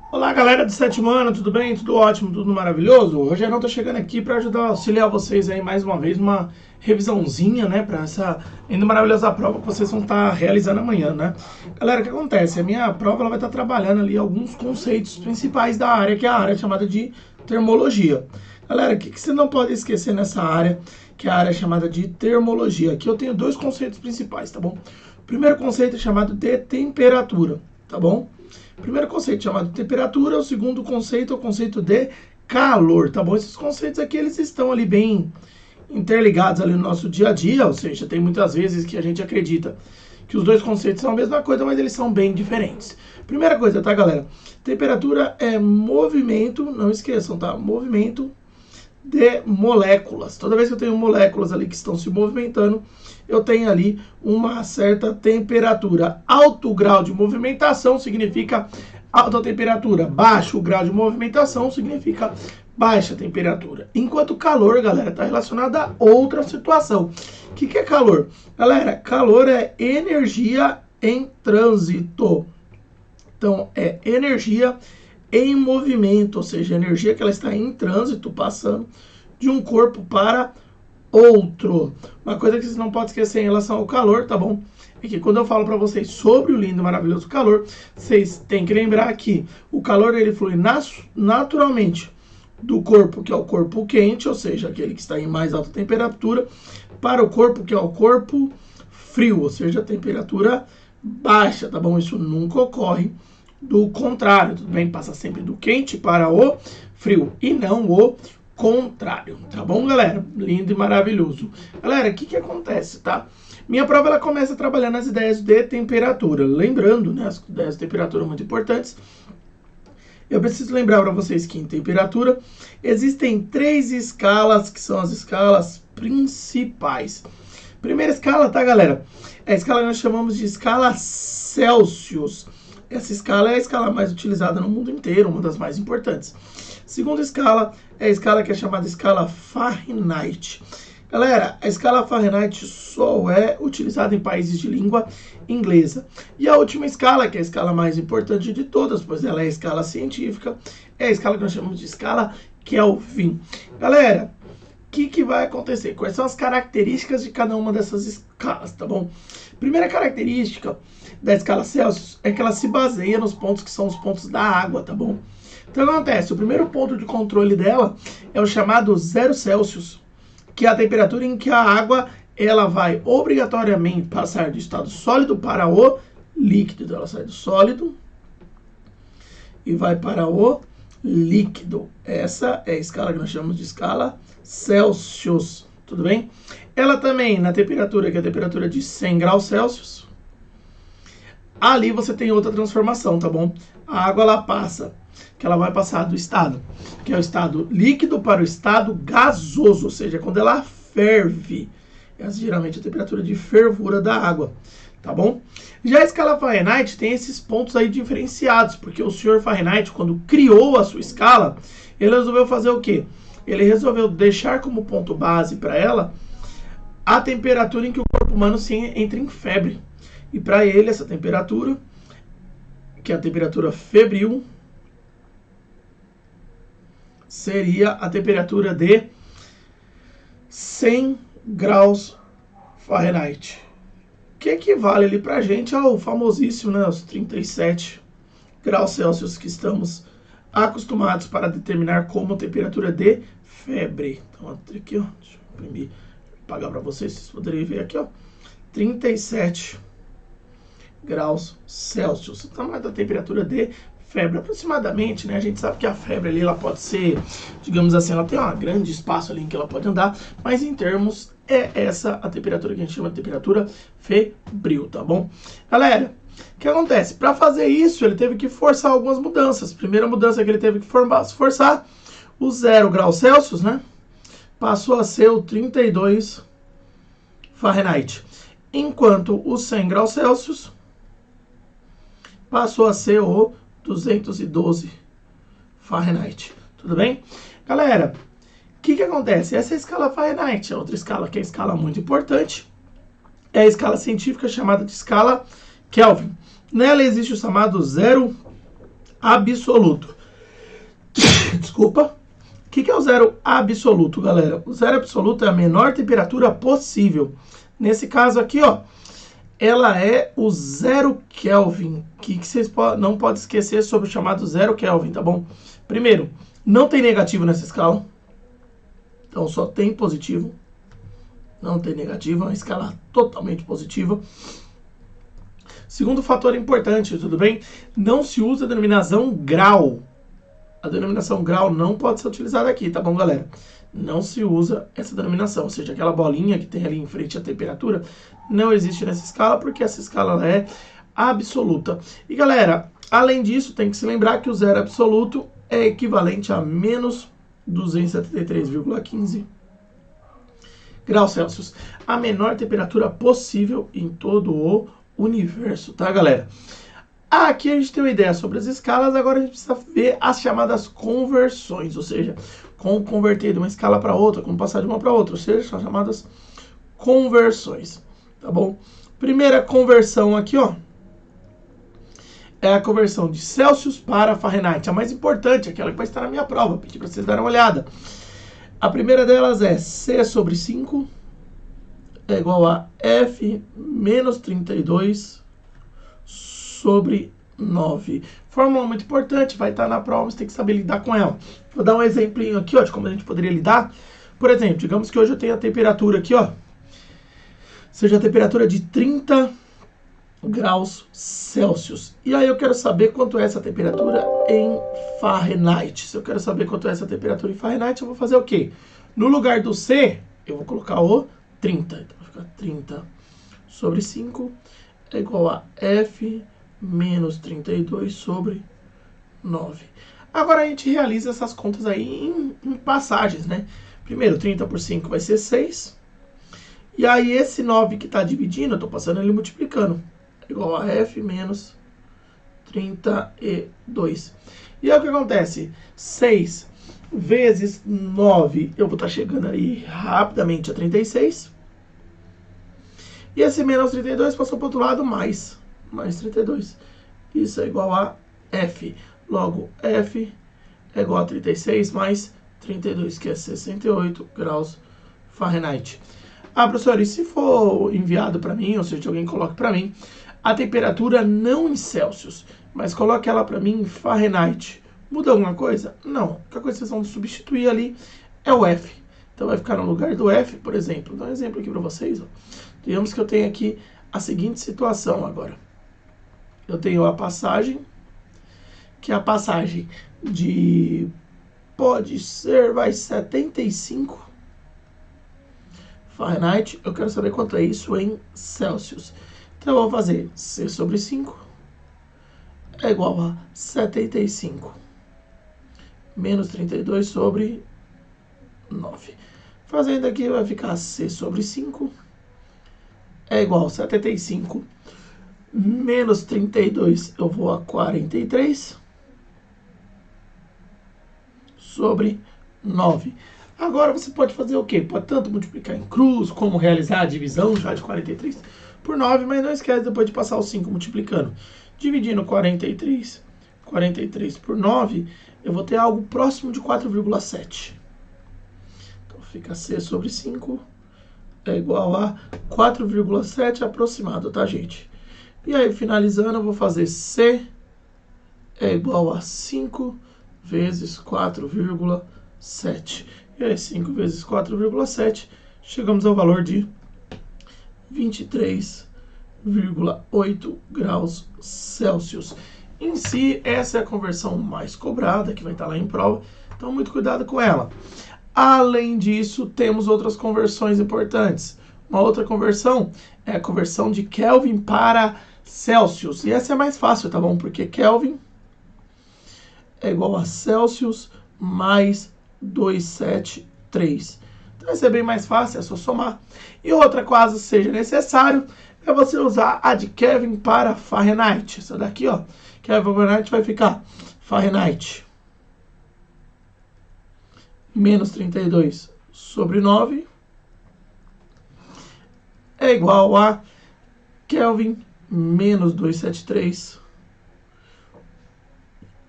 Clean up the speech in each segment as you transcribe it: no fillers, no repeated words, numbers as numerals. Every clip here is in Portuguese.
Olá, galera do sétimo ano, tudo bem? Tudo ótimo, tudo maravilhoso? O Rogerão tá chegando aqui para ajudar, auxiliar vocês aí mais uma vez, uma revisãozinha, né, para essa ainda maravilhosa prova que vocês vão estar realizando amanhã, né? Galera, o que acontece? A minha prova ela vai estar trabalhando ali alguns conceitos principais da área, que é a área chamada de termologia. Galera, o que você não pode esquecer nessa área, que é a área chamada de termologia? Aqui eu tenho dois conceitos principais, tá bom? O primeiro conceito é chamado de temperatura, tá bom? O primeiro conceito chamado temperatura, o segundo conceito é o conceito de calor, tá bom? Esses conceitos aqui, eles estão ali bem interligados ali no nosso dia a dia, ou seja, tem muitas vezes que a gente acredita que os dois conceitos são a mesma coisa, mas eles são bem diferentes. Primeira coisa, tá, galera? Temperatura é movimento, não esqueçam, tá? Movimento de moléculas. Toda vez que eu tenho moléculas ali que estão se movimentando, eu tenho ali uma certa temperatura. Alto grau de movimentação significa alta temperatura. Baixo grau de movimentação significa baixa temperatura. Enquanto calor, galera, está relacionado a outra situação. O que é calor? Galera, calor é energia em trânsito. Então, é energia em movimento, ou seja, energia que ela está em trânsito, passando de um corpo para outro. Uma coisa que vocês não podem esquecer em relação ao calor, tá bom? É que quando eu falo para vocês sobre o lindo e maravilhoso calor, vocês têm que lembrar que o calor ele flui naturalmente do corpo, que é o corpo quente, ou seja, aquele que está em mais alta temperatura, para o corpo, que é o corpo frio, ou seja, a temperatura baixa, tá bom? Isso nunca ocorre do contrário, tudo bem? Passa sempre do quente para o frio e não o contrário, tá bom, galera? Lindo e maravilhoso. Galera, o que acontece, tá? Minha prova, ela começa trabalhando as ideias de temperatura. Lembrando, né, as ideias de temperatura muito importantes. Eu preciso lembrar para vocês que em temperatura existem 3 escalas, que são as escalas principais. Primeira escala, tá, galera? É a escala que nós chamamos de escala Celsius. Essa escala é a escala mais utilizada no mundo inteiro, uma das mais importantes. Segunda escala é a escala que é chamada escala Fahrenheit. Galera, a escala Fahrenheit só é utilizada em países de língua inglesa. E a última escala, que é a escala mais importante de todas, pois ela é a escala científica, é a escala que nós chamamos de escala Kelvin. Galera, o que vai acontecer? Quais são as características de cada uma dessas escalas, tá bom? Primeira característica da escala Celsius é que ela se baseia nos pontos que são os pontos da água, tá bom? Então o que acontece? O primeiro ponto de controle dela é o chamado 0 Celsius, que é a temperatura em que a água ela vai obrigatoriamente passar do estado sólido para o líquido. Então ela sai do sólido e vai para o líquido. Essa é a escala que nós chamamos de escala Celsius, tudo bem? Ela também, na temperatura, que é a temperatura de 100 graus Celsius, ali você tem outra transformação, tá bom? A água, ela passa, que ela vai passar do estado, que é o estado líquido, para o estado gasoso, ou seja, quando ela ferve. Essa geralmente é a temperatura de fervura da água, tá bom? Já a escala Fahrenheit tem esses pontos aí diferenciados, porque o senhor Fahrenheit, quando criou a sua escala, ele resolveu fazer o quê? Ele resolveu deixar como ponto base para ela a temperatura em que o corpo humano entra em febre. E para ele, essa temperatura, que é a temperatura febril, seria a temperatura de 100 graus Fahrenheit. Que equivale ali para a gente ao famosíssimo, né, os 37 graus Celsius que estamos acostumados para determinar como temperatura de febre. Então, aqui, ó, deixa eu imprimir, apagar para vocês, vocês poderem ver aqui, ó, 37 graus Celsius, o tamanho da temperatura de febre, aproximadamente, né? A gente sabe que a febre ali, ela pode ser, digamos assim, ela tem um grande espaço ali em que ela pode andar, mas em termos, é essa a temperatura que a gente chama de temperatura febril, tá bom? Galera, o que acontece? Para fazer isso, ele teve que forçar algumas mudanças. Primeira mudança que ele teve que forçar, o 0 graus Celsius, né? Passou a ser o 32 Fahrenheit. Enquanto o 100 graus Celsius passou a ser o 212 Fahrenheit. Tudo bem? Galera, o que acontece? Essa é a escala Fahrenheit. A outra escala, que é a escala muito importante, é a escala científica chamada de escala Kelvin. Nela existe o chamado 0 absoluto. Desculpa. O que é o zero absoluto, galera? O zero absoluto é a menor temperatura possível. Nesse caso aqui, ó, ela é o 0 Kelvin. Que vocês não podem esquecer sobre o chamado 0 Kelvin, tá bom? Primeiro, não tem negativo nessa escala. Então só tem positivo. Não tem negativo, é uma escala totalmente positiva. Segundo fator importante, tudo bem? Não se usa a denominação grau. A denominação grau não pode ser utilizada aqui, tá bom, galera? Não se usa essa denominação, ou seja, aquela bolinha que tem ali em frente à temperatura, não existe nessa escala, porque essa escala ela é absoluta. E, galera, além disso, tem que se lembrar que o zero absoluto é equivalente a menos 273,15 graus Celsius. A menor temperatura possível em todo o universo, tá, galera? Aqui a gente tem uma ideia sobre as escalas, agora a gente precisa ver as chamadas conversões, ou seja, como converter de uma escala para outra, como passar de uma para outra, ou seja, são chamadas conversões, tá bom? Primeira conversão aqui, ó, é a conversão de Celsius para Fahrenheit, a mais importante, aquela que vai estar na minha prova, pedi para vocês darem uma olhada. A primeira delas é C sobre 5 é igual a F menos 32 sobre 9. Fórmula muito importante, vai estar na prova, você tem que saber lidar com ela. Vou dar um exemplinho aqui, ó, de como a gente poderia lidar. Por exemplo, digamos que hoje eu tenho a temperatura aqui, ó, seja a temperatura de 30 graus Celsius. E aí eu quero saber quanto é essa temperatura em Fahrenheit. Se eu quero saber quanto é essa temperatura em Fahrenheit, eu vou fazer o quê? No lugar do C, eu vou colocar o 30. Então vai ficar 30 sobre 5 é igual a F menos 32 sobre 9. Agora a gente realiza essas contas aí em passagens, né? Primeiro, 30 por 5 vai ser 6. E aí esse 9 que está dividindo, eu estou passando ele multiplicando. É igual a F menos 32. E aí o que acontece? 6 vezes 9, eu vou estar chegando aí rapidamente a 36. E esse menos 32 passou para o outro lado, mais 32. Isso é igual a F. Logo, F é igual a 36 mais 32, que é 68 graus Fahrenheit. Ah, professor, e se for enviado para mim, ou seja, alguém coloque para mim, a temperatura não em Celsius, mas coloque ela para mim em Fahrenheit. Muda alguma coisa? Não. A única coisa que vocês vão substituir ali é o F. Então vai ficar no lugar do F, por exemplo. Vou dar um exemplo aqui para vocês, ó. Digamos que eu tenho aqui a seguinte situação agora. Eu tenho a passagem, que é a passagem de, pode ser, vai 75 Fahrenheit. Eu quero saber quanto é isso em Celsius. Então eu vou fazer C sobre 5 é igual a 75 menos 32 sobre 9. Fazendo aqui vai ficar C sobre 5 é igual a 75 menos 32, eu vou a 43 sobre 9. Agora você pode fazer o quê? Pode tanto multiplicar em cruz, como realizar a divisão já de 43 por 9, mas não esquece depois de passar o 5 multiplicando. Dividindo 43 por 9, eu vou ter algo próximo de 4,7. Então fica C sobre 5 é igual a 4,7 aproximado, tá, gente? E aí, finalizando, eu vou fazer C é igual a 5 vezes 4,7. E aí, 5 vezes 4,7, chegamos ao valor de 23,8 graus Celsius. Em si, essa é a conversão mais cobrada, que vai estar lá em prova, então muito cuidado com ela. Além disso, temos outras conversões importantes. Uma outra conversão é a conversão de Kelvin para Celsius. E essa é mais fácil, tá bom? Porque Kelvin é igual a Celsius mais 273. Então, vai ser bem mais fácil, é só somar. E outra, caso seja necessário, é você usar a de Kelvin para Fahrenheit. Essa daqui, ó, Kelvin para Fahrenheit vai ficar Fahrenheit menos 32 sobre 9 é igual a Kelvin menos 273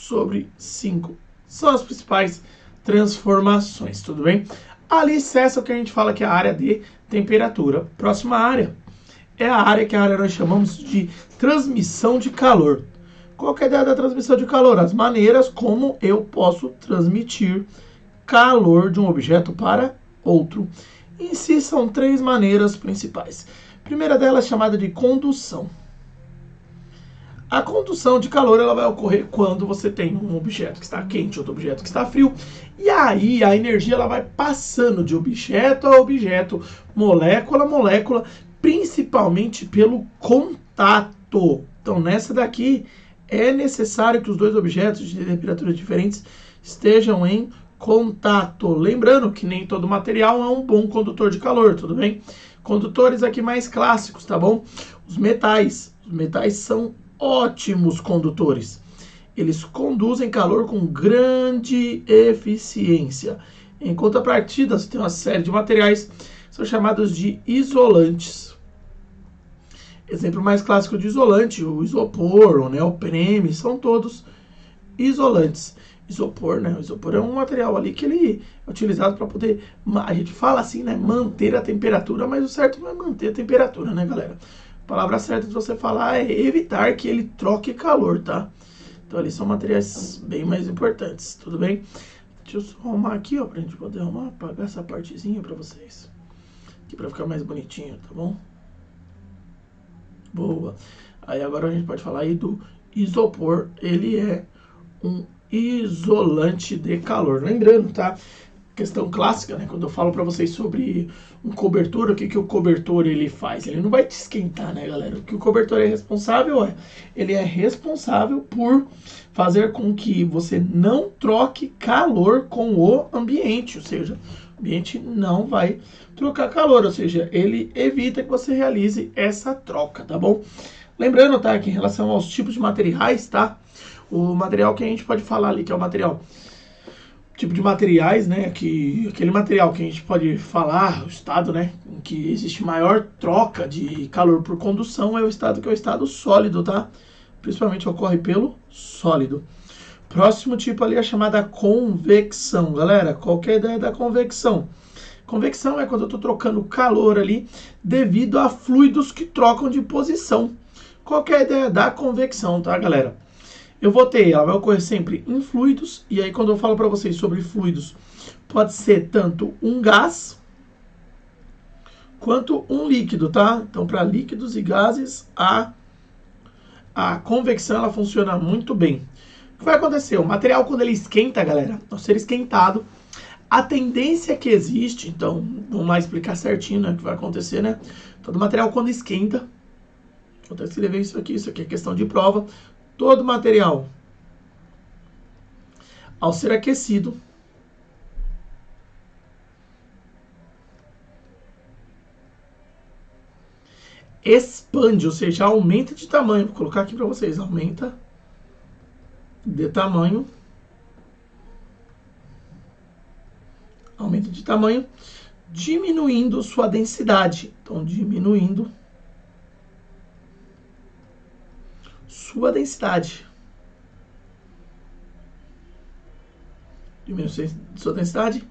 sobre 5. São as principais transformações, tudo bem? Alicerce é o que a gente fala que é a área de temperatura. Próxima área é a área que nós chamamos de transmissão de calor. Qual que é a ideia da transmissão de calor? As maneiras como eu posso transmitir calor de um objeto para outro. Em si, são 3 maneiras principais. A primeira delas é chamada de condução. A condução de calor ela vai ocorrer quando você tem um objeto que está quente, outro objeto que está frio, e aí a energia ela vai passando de objeto a objeto, molécula a molécula, principalmente pelo contato. Então, nessa daqui, é necessário que os dois objetos de temperaturas diferentes estejam em contato. Lembrando que nem todo material é um bom condutor de calor, tudo bem? Condutores aqui mais clássicos, tá bom? Os metais. Os metais são ótimos condutores. Eles conduzem calor com grande eficiência. Em contrapartida, você tem uma série de materiais que são chamados de isolantes. Exemplo mais clássico de isolante, o isopor, o neoprene, são todos isolantes. Isopor, né? O isopor é um material ali que ele é utilizado para poder, a gente fala assim, né? Manter a temperatura, mas o certo não é manter a temperatura, né, galera? A palavra certa de você falar é evitar que ele troque calor, tá? Então ali são materiais bem mais importantes, tudo bem? Deixa eu só arrumar aqui, ó, pra gente poder arrumar, apagar essa partezinha pra vocês. Aqui pra ficar mais bonitinho, tá bom? Boa. Aí agora a gente pode falar aí do isopor. Ele é um isolante de calor. Lembrando, tá? Questão clássica, né? Quando eu falo para vocês sobre um cobertor, o que o cobertor ele faz? Ele não vai te esquentar, né, galera? O que o cobertor é responsável ele é responsável por fazer com que você não troque calor com o ambiente, ou seja, o ambiente não vai trocar calor, ou seja, ele evita que você realize essa troca, tá bom? Lembrando, tá, que em relação aos tipos de materiais, tá? O material que a gente pode falar ali, que é o material tipo de materiais, né, aquele material que a gente pode falar, o estado, né, em que existe maior troca de calor por condução é o estado que é o estado sólido, tá? Principalmente ocorre pelo sólido. Próximo tipo ali é a chamada convecção, galera. Qual que é a ideia da convecção? Convecção é quando eu estou trocando calor ali devido a fluidos que trocam de posição. Qual que é a ideia da convecção, tá, galera? Eu vou ter, ela vai ocorrer sempre em fluidos, e aí quando eu falo para vocês sobre fluidos, pode ser tanto um gás quanto um líquido, tá? Então, para líquidos e gases, a convecção ela funciona muito bem. O que vai acontecer? O material, quando ele esquenta, galera, ao ser esquentado, a tendência que existe, então, vamos lá explicar certinho, né, o que vai acontecer, né? Todo material, quando esquenta, vou até escrever isso aqui é questão de prova. Todo material, ao ser aquecido, expande, ou seja, aumenta de tamanho. Vou colocar aqui para vocês, aumenta de tamanho. Aumenta de tamanho, diminuindo sua densidade. Então, diminuindo sua densidade. Diminui sua densidade.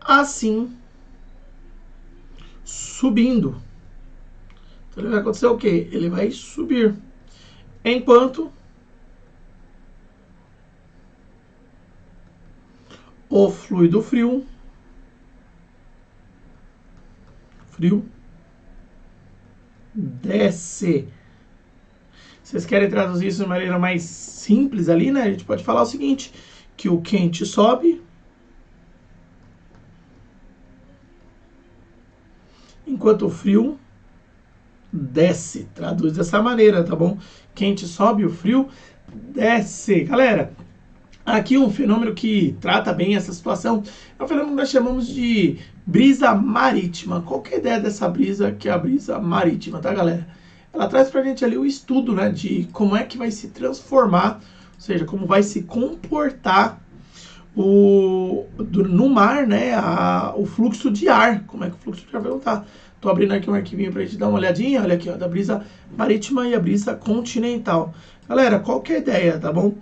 Assim, subindo. Então, ele vai acontecer o quê? Ele vai subir. Enquanto o fluido frio desce. Vocês querem traduzir isso de maneira mais simples ali, né? A gente pode falar o seguinte, que o quente sobe, enquanto o frio desce. Traduz dessa maneira, tá bom? Quente sobe, o frio desce. Galera, aqui um fenômeno que trata bem essa situação é um fenômeno que nós chamamos de brisa marítima. Qual que é a ideia dessa brisa, que é a brisa marítima, tá, galera? Ela traz pra gente ali o estudo, né, de como é que vai se transformar, ou seja, como vai se comportar no mar, né, o fluxo de ar. Como é que o fluxo de ar vai voltar? Tô abrindo aqui um arquivinho pra gente dar uma olhadinha, olha aqui, ó, da brisa marítima e a brisa continental. Galera, qual que é a ideia, tá bom?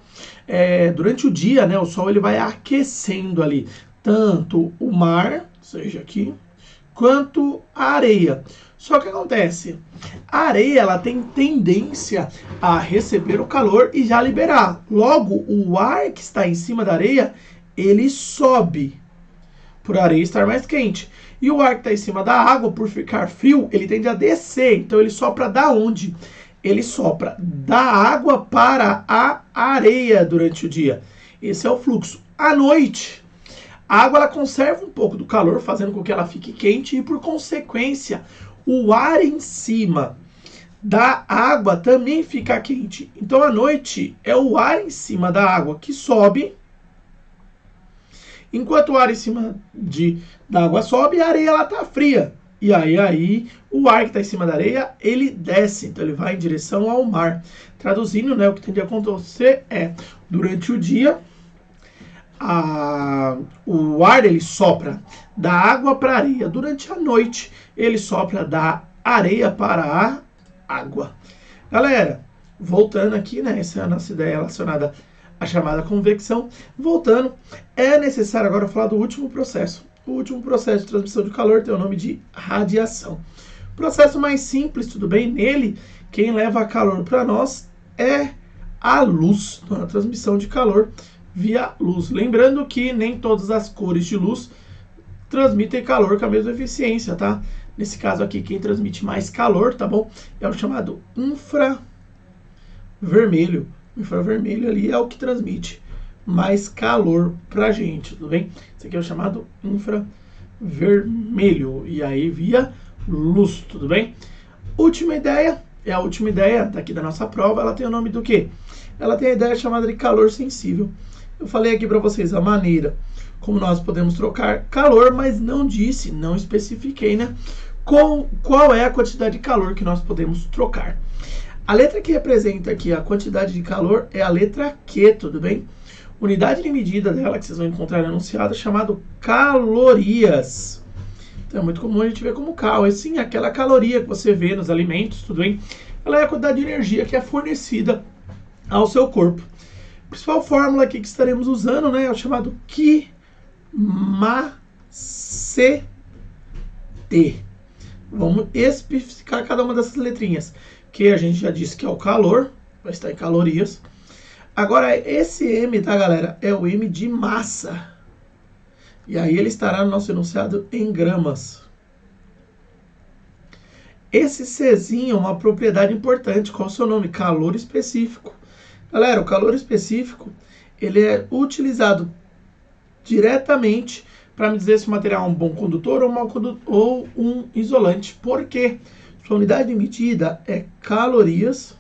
Durante o dia, né, o Sol ele vai aquecendo ali tanto o mar, seja aqui, quanto a areia. Só que acontece, a areia ela tem tendência a receber o calor e já liberar. Logo, o ar que está em cima da areia, ele sobe por a areia estar mais quente. E o ar que está em cima da água, por ficar frio, ele tende a descer. Então ele sopra da onde? Ele sopra da água para a areia durante o dia. Esse é o fluxo. À noite, a água ela conserva um pouco do calor, fazendo com que ela fique quente e, por consequência, o ar em cima da água também fica quente. Então, à noite, é o ar em cima da água que sobe, enquanto o ar em cima da água sobe, a areia ela tá fria. E aí o ar que está em cima da areia, ele desce, então ele vai em direção ao mar. Traduzindo, né, o que tende a acontecer é, durante o dia, o ar ele sopra da água para a areia. Durante a noite, ele sopra da areia para a água. Galera, voltando aqui, né, essa é a nossa ideia relacionada à chamada convecção. Voltando, é necessário agora falar do último processo. O último processo de transmissão de calor tem o nome de radiação. Processo mais simples, tudo bem? Nele, quem leva calor para nós é a luz, então, a transmissão de calor via luz. Lembrando que nem todas as cores de luz transmitem calor com a mesma eficiência, tá? Nesse caso aqui, quem transmite mais calor, tá bom? É o chamado infravermelho. O infravermelho ali é o que transmite mais calor pra gente, tudo bem? Esse aqui é o chamado infravermelho. E aí via luz, tudo bem? Última ideia, é a última ideia daqui da nossa prova. Ela tem o nome do quê? Ela tem a ideia chamada de calor sensível. Eu falei aqui para vocês a maneira como nós podemos trocar calor, mas não disse, não especifiquei, né? Qual é a quantidade de calor que nós podemos trocar. A letra que representa aqui a quantidade de calor é a letra Q, tudo bem? Unidade de medida dela, que vocês vão encontrar anunciada, chamado calorias. Então é muito comum a gente ver como cal. É sim aquela caloria que você vê nos alimentos, tudo bem? Ela é a quantidade de energia que é fornecida ao seu corpo. A principal fórmula aqui que estaremos usando, né, é o chamado QMACT. Vamos especificar cada uma dessas letrinhas. Que a gente já disse que é o calor, vai estar em calorias. Agora, esse M, tá, galera? É o M de massa. E aí ele estará no nosso enunciado em gramas. Esse Czinho é uma propriedade importante. Qual é o seu nome? Calor específico. Galera, o calor específico, ele é utilizado diretamente para me dizer se o material é um bom condutor ou um isolante. Por quê? Sua unidade de medida é calorias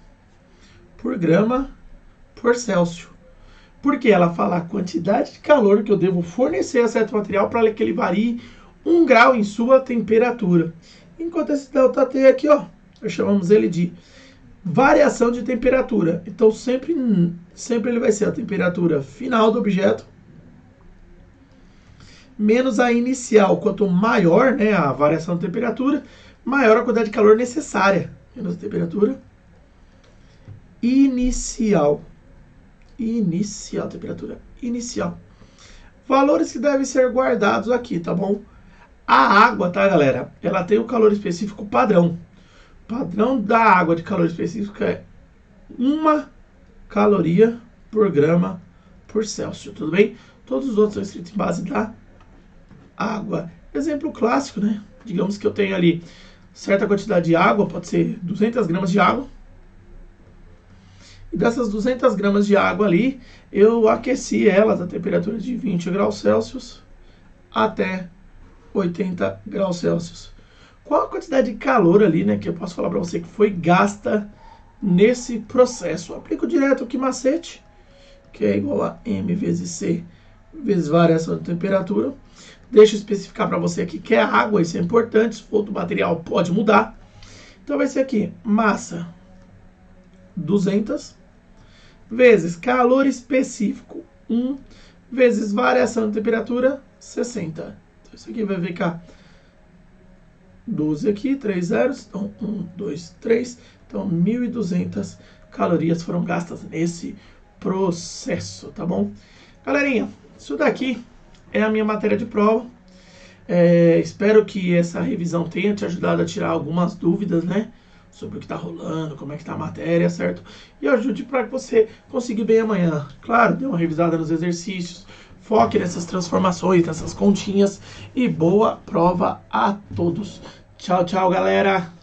por grama por Celsius. Porque ela fala a quantidade de calor que eu devo fornecer a certo material para que ele varie 1 grau em sua temperatura. Enquanto esse ΔT aqui, ó, nós chamamos ele de variação de temperatura. Então sempre ele vai ser a temperatura final do objeto menos a inicial. Quanto maior, né, a variação de temperatura, maior a quantidade de calor necessária. Menos a temperatura inicial. Temperatura inicial. Valores que devem ser guardados aqui, tá bom? A água, tá, galera? Ela tem o calor específico padrão. O padrão da água de calor específico é 1 caloria por grama por Celsius, tudo bem? Todos os outros são escritos em base da água. Exemplo clássico, né? Digamos que eu tenho ali certa quantidade de água, pode ser 200 gramas de água. E dessas 200 gramas de água ali, eu aqueci elas a temperatura de 20 graus Celsius até 80 graus Celsius. Qual a quantidade de calor ali, né, que eu posso falar para você que foi gasta nesse processo? Eu aplico direto aqui macete, que é igual a M vezes C vezes variação de temperatura. Deixa eu especificar para você aqui que é água, isso é importante, se for outro material pode mudar. Então vai ser aqui, massa 200 vezes calor específico 1 vezes variação de temperatura 60. Então isso aqui vai ficar 12 aqui, 3 zeros, então 1, 2, 3, então 1.200 calorias foram gastas nesse processo, tá bom? Galerinha, isso daqui é a minha matéria de prova. Espero que essa revisão tenha te ajudado a tirar algumas dúvidas, né? Sobre o que está rolando, como é que está a matéria, certo? E ajude para que você consiga ir bem amanhã. Claro, dê uma revisada nos exercícios, foque nessas transformações, nessas continhas e boa prova a todos. Tchau, tchau, galera!